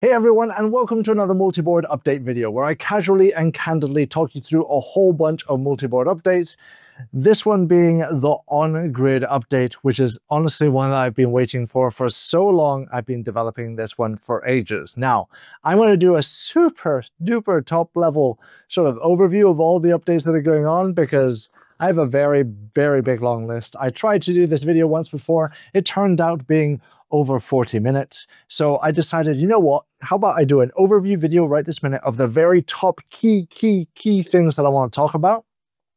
Hey everyone, and welcome to another multi-board update video where I casually and candidly talk you through a whole bunch of multi-board updates. This one being the on-grid update, which is honestly one that I've been waiting for so long. I've been developing this one for ages. Now, I'm going to do a super duper top level sort of overview of all the updates that are going on because I have a very big long list. I tried to do this video once before. It turned out being over 40 minutes. So I decided, you know what? How about I do an overview video right this minute of the very top key things that I want to talk about.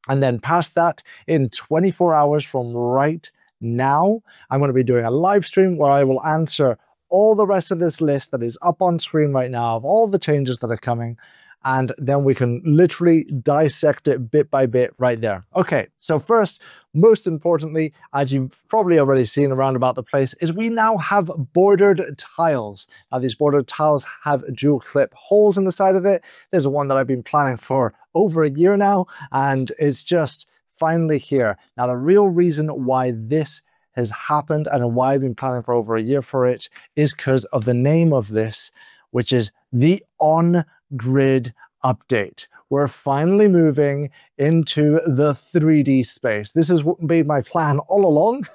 And then past that, in 24 hours from right now, I'm going to be doing a live stream where I will answer all the rest of this list that is up on screen right now of all the changes that are coming. And then we can literally dissect it bit by bit right there. Okay, so first, most importantly, as you've probably already seen around about the place, is we now have bordered tiles. Now, these bordered tiles have dual clip holes in the side of it. There's one that I've been planning for over a year now, and it's just finally here. Now, the real reason why this has happened and why I've been planning for over a year for it is because of the name of this, which is the on-grid update. We're finally moving into the 3D space. This has been my plan all along.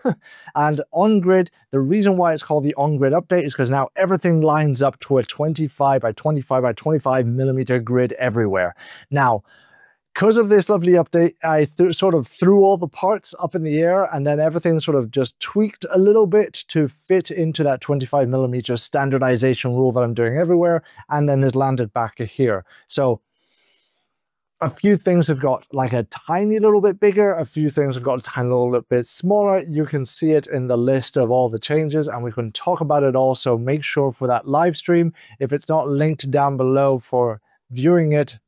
And on-grid, the reason why it's called the on-grid update is because now everything lines up to a 25 by 25 by 25 millimeter grid everywhere. Now, because of this lovely update, I sort of threw all the parts up in the air, and then everything sort of just tweaked a little bit to fit into that 25 millimeter standardization rule that I'm doing everywhere, and then has landed back here. So a few things have got like a tiny little bit bigger, a few things have got a tiny little bit smaller. You can see it in the list of all the changes, and we can talk about it all. So make sure for that live stream, if it's not linked down below for viewing it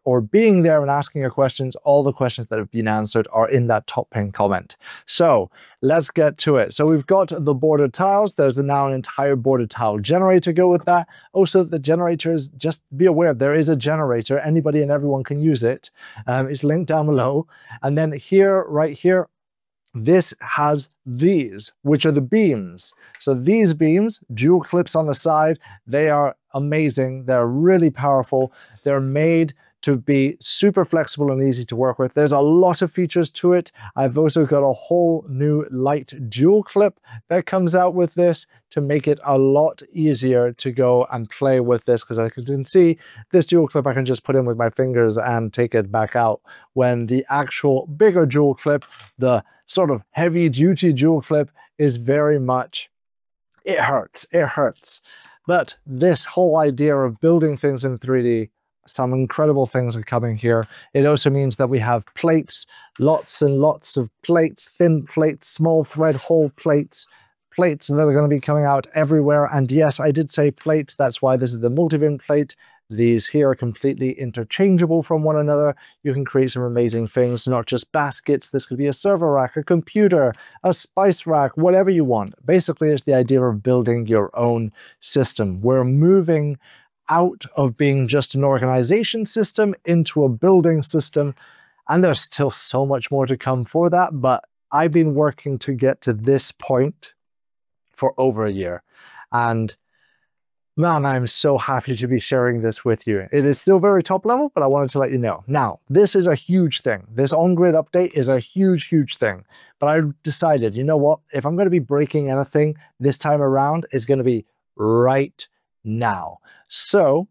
or being there and asking your questions, all the questions that have been answered are in that top pinned comment. So let's get to it. So we've got the bordered tiles. There's now an entire bordered tile generator go with that. Also, the generators, just be aware there is a generator. Anybody and everyone can use it. It's linked down below. And then here, right here, this has these, which are the beams. So these beams, dual clips on the side, they are amazing. They're really powerful. They're made to be super flexible and easy to work with. There's a lot of features to it. I've also got a whole new light dual clip that comes out with this to make it a lot easier to go and play with this, because I can see this dual clip I can just put in with my fingers and take it back out, when the actual bigger dual clip, the sort of heavy duty dual clip, is very much, it hurts. But this whole idea of building things in 3D, some incredible things are coming here. It also means that we have plates, lots and lots of plates, thin plates, small thread hole plates that are going to be coming out everywhere. And yes, I did say plate, that's why this is the Multiboard plate. These here are completely interchangeable from one another. You can create some amazing things, not just baskets. This could be a server rack, a computer, a spice rack, whatever you want. Basically, it's the idea of building your own system. We're moving out of being just an organization system into a building system. And there's still so much more to come for that. But I've been working to get to this point for over a year. And man, I'm so happy to be sharing this with you. It is still very top level, but I wanted to let you know. Now, this is a huge thing. This on-grid update is a huge thing. But I decided, you know what? If I'm going to be breaking anything this time around, it's going to be right now. So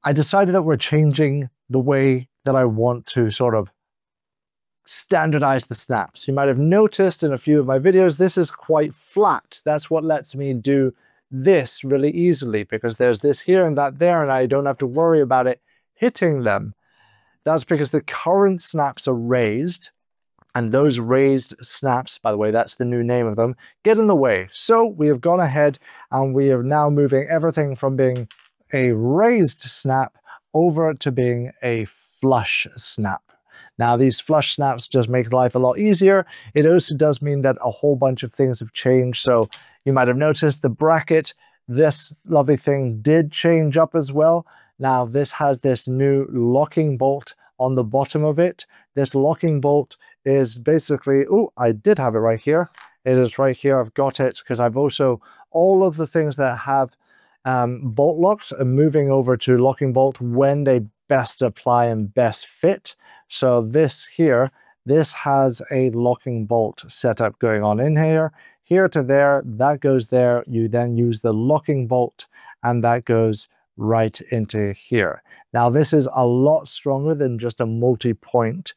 I decided that we're changing the way that I want to sort of standardize the snaps. You might have noticed in a few of my videos, this is quite flat. That's what lets me do this really easily, because there's this here and that there, and I don't have to worry about it hitting them. That's because the current snaps are raised, and those raised snaps, by the way, that's the new name of them, get in the way. So we have gone ahead and we are now moving everything from being a raised snap over to being a flush snap. Now, these flush snaps just make life a lot easier. It also does mean that a whole bunch of things have changed. So you might have noticed the bracket, this lovely thing did change up as well. Now, this has this new locking bolt on the bottom of it. This locking bolt is basically, oh, I did have it right here. It is right here. I've got it because I've also, all of the things that have bolt locks and moving over to locking bolt when they best apply and best fit. So this here, this has a locking bolt setup going on in here. Here to there, that goes there. You then use the locking bolt and that goes right into here. Now this is a lot stronger than just a multi-point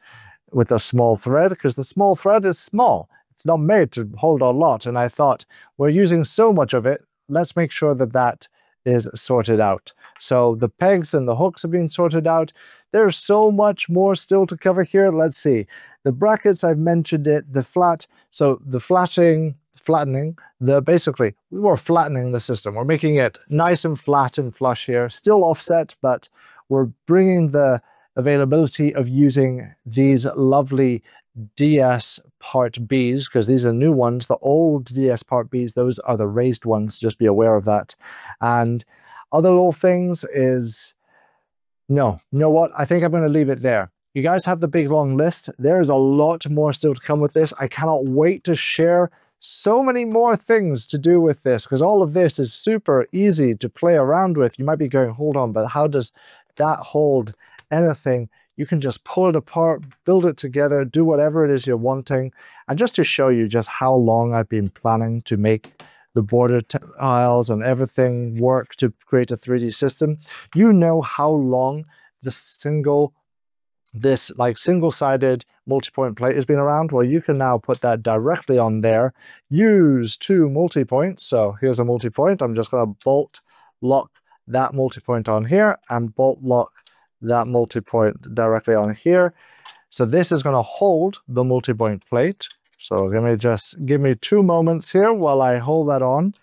with a small thread, because the small thread is small. It's not made to hold a lot. And I thought, we're using so much of it, let's make sure that that is sorted out. So the pegs and the hooks have been sorted out. There's so much more still to cover here. Let's see. The brackets, I've mentioned it, the flat. So the flattening, basically, we're flattening the system. We're making it nice and flat and flush here. Still offset, but we're bringing the availability of using these lovely DS Part Bs, because these are new ones. The old DS Part Bs, those are the raised ones, just be aware of that. And other little things is, no, you know what? I think I'm going to leave it there. You guys have the big long list. There's a lot more still to come with this. I cannot wait to share so many more things to do with this, because all of this is super easy to play around with. You might be going, hold on, but how does that hold anything? You can just pull it apart, build it together, do whatever it is you're wanting. And just to show you just how long I've been planning to make the border tiles and everything work to create a 3D system, you know how long this single-sided multi-point plate has been around. Well, you can now put that directly on there, use 2 multi-points. So here's a multi-point. I'm just going to bolt lock that multi-point on here and bolt lock that multi-point directly on here. So this is going to hold the multi-point plate. So give me 2 moments here while I hold that on.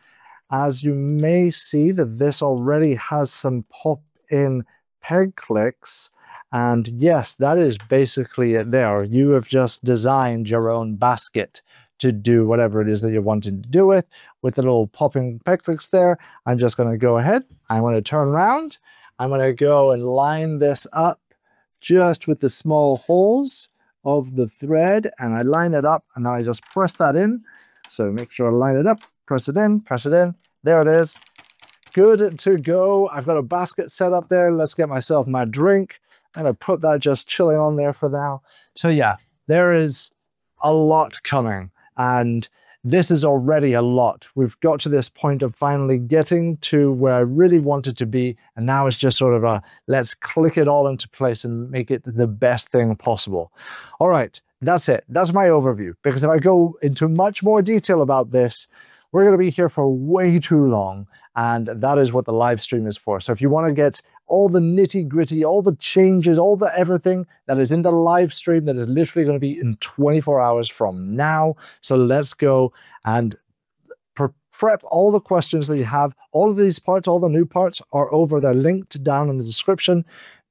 As you may see that this already has some pop-in peg clicks. And yes, that is basically it there. You have just designed your own basket to do whatever it is that you're wanting to do with the little popping peg clicks there. I'm just going to go ahead. I'm going to turn around. I'm going to go and line this up just with the small holes of the thread, and I line it up, and then I just press that in. So make sure I line it up, press it in, there it is. Good to go. I've got a basket set up there. Let's get myself my drink. I'm going to put that just chilling on there for now. So yeah, there is a lot coming, and this is already a lot. We've got to this point of finally getting to where I really wanted to be, and now it's just sort of a, let's click it all into place and make it the best thing possible. All right, that's it. That's my overview, because if I go into much more detail about this, we're going to be here for way too long, and that is what the live stream is for. So if you want to get all the nitty-gritty, all the changes, all the everything that is in the live stream, that is literally going to be in 24 hours from now. So let's go and prep all the questions that you have. All of these parts, all the new parts are over. They're linked down in the description.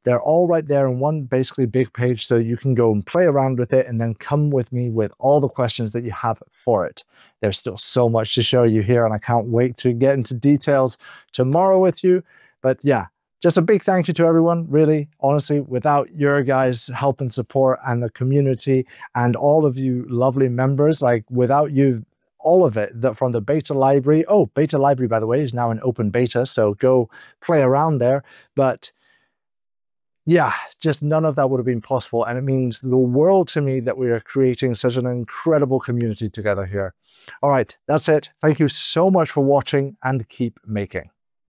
They're all right there in one basically big page, so you can go and play around with it and then come with me with all the questions that you have for it. There's still so much to show you here, and I can't wait to get into details tomorrow with you. But yeah, just a big thank you to everyone, really, honestly. Without your guys' help and support and the community and all of you lovely members, like without you, all of it, from the beta library. Oh, beta library, by the way, is now in open beta, so go play around there. But yeah, just none of that would have been possible. And it means the world to me that we are creating such an incredible community together here. All right, that's it. Thank you so much for watching, and keep making.